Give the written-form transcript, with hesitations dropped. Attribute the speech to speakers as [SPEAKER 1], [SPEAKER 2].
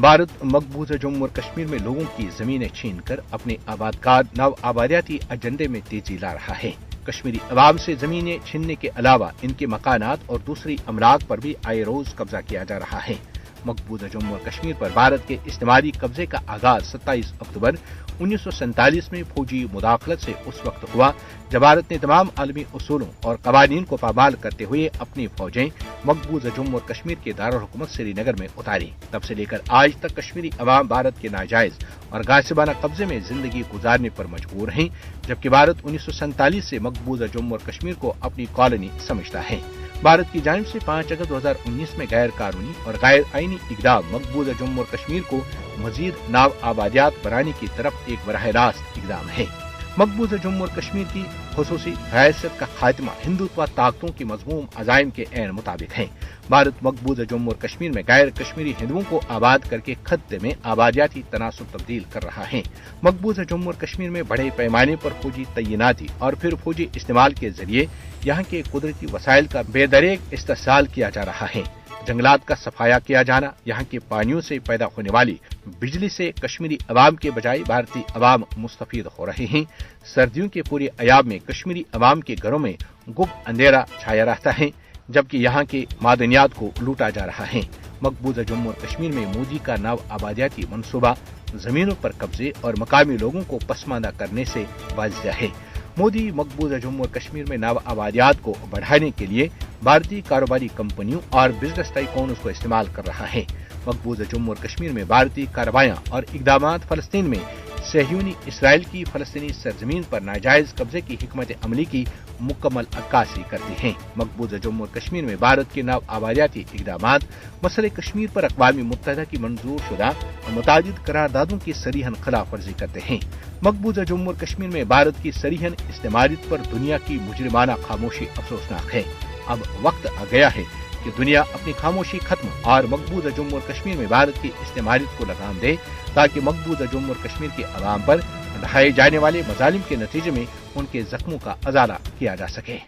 [SPEAKER 1] भारत मकबूजा जम्मू और कश्मीर में लोगों की जमीनें छीनकर अपने आबादकार नव आबादियाती एजेंडे में तेजी ला रहा है। कश्मीरी अवाम से जमीनें छीनने के अलावा इनके मकानात और दूसरी अमलाक पर भी आए रोज कब्जा किया जा रहा है। मकबूजा जम्मू और कश्मीर पर भारत के इस्तेमारी कब्जे का आगाज 27 अक्टूबर 1947 में फौजी मुदाखलत से उस वक्त हुआ जब भारत ने तमाम आलमी उसूलों और कवानीन को पामाल करते हुए अपनी फौजें मकबूजा जम्मू और कश्मीर के दारुल हुकूमत श्रीनगर में उतारी। तब से लेकर आज तक कश्मीरी अवाम भारत के नाजायज और गासिबाना कब्जे में जिंदगी गुजारने पर मजबूर हैं, जबकि भारत 1947 से मकबूजा जम्मू और कश्मीर को अपनी कॉलोनी समझता है। भारत की जानिब से 5 अगस्त 2019 में गैर कानूनी और गैर आईनी इकदाम मकबूजा जम्मू और कश्मीर को मजीद नाव आबादियात बनाने की तरफ एक बराह रास्त इकदाम है। मकबूजा जम्मू और कश्मीर की खुसूसी हैसियत का खात्मा हिंदुत्व ताकतों की मजमूम अजाइम के ऐन मुताबिक है। भारत मकबूजा जम्मू और कश्मीर में गैर कश्मीरी हिंदुओं को आबाद करके खत्ते में आबादियाती तनासुब तब्दील कर रहा है। मकबूजा जम्मू और कश्मीर में बड़े पैमाने पर फौजी तैनाती और फिर फौजी इस्तेमाल के जरिए यहाँ के कुदरती वसाइल का बेदरेक इस्तेसाल किया जा रहा है। जंगलात का सफाया किया जाना, यहाँ के पानियों से पैदा होने वाली बिजली से कश्मीरी अवाम के बजाय भारतीय अवाम मुस्तफीद हो रहे हैं। सर्दियों के पूरे अयाब में कश्मीरी अवाम के घरों में गुप अंधेरा छाया रहता है, जबकि यहाँ के मादनियात को लूटा जा रहा है। मकबूजा जम्मू और कश्मीर में मोदी का नव आबादियाती मनसूबा जमीनों पर कब्जे और मकामी लोगों को पसमानदा करने से वाजिया है। मोदी मकबूजा जम्मू और कश्मीर में नव आबादियात को बढ़ाने के लिए भारतीय कारोबारी कंपनियों और बिजनेस टाइकून्स को इस्तेमाल कर रहा है। मकबूजा जम्मू और कश्मीर में भारतीय कार्रवाइयां और इकदामात फलस्तीन में सहयूनी इसराइल की फलस्तीनी सरजमीन पर नाजायज कब्जे की हिकमत अमली की मुकम्मल अक्कासी करती हैं। मकबूजा जम्मू और कश्मीर में भारत के नव आबादियाती इकदामात मसले कश्मीर पर अक़वाम मुत्तहिदा की मंजूर शुदा और मुतादिद करारदादों की सरीहन खिलाफ वर्जी करते हैं। मकबूजा जम्मू और कश्मीर में भारत की सरीहन इस्तेमारियत पर दुनिया की मुजरिमाना खामोशी अफसोसनाक है। अब वक्त आ गया है कि दुनिया अपनी खामोशी खत्म और मकबूजा जम्मू और कश्मीर में भारत की इस्तेमारियत को लगाम दे, ताकि मकबूजा जम्मू और कश्मीर के अवाम पर ढाए जाने वाले मजालिम के नतीजे में उनके जख्मों का अजाला किया जा सके।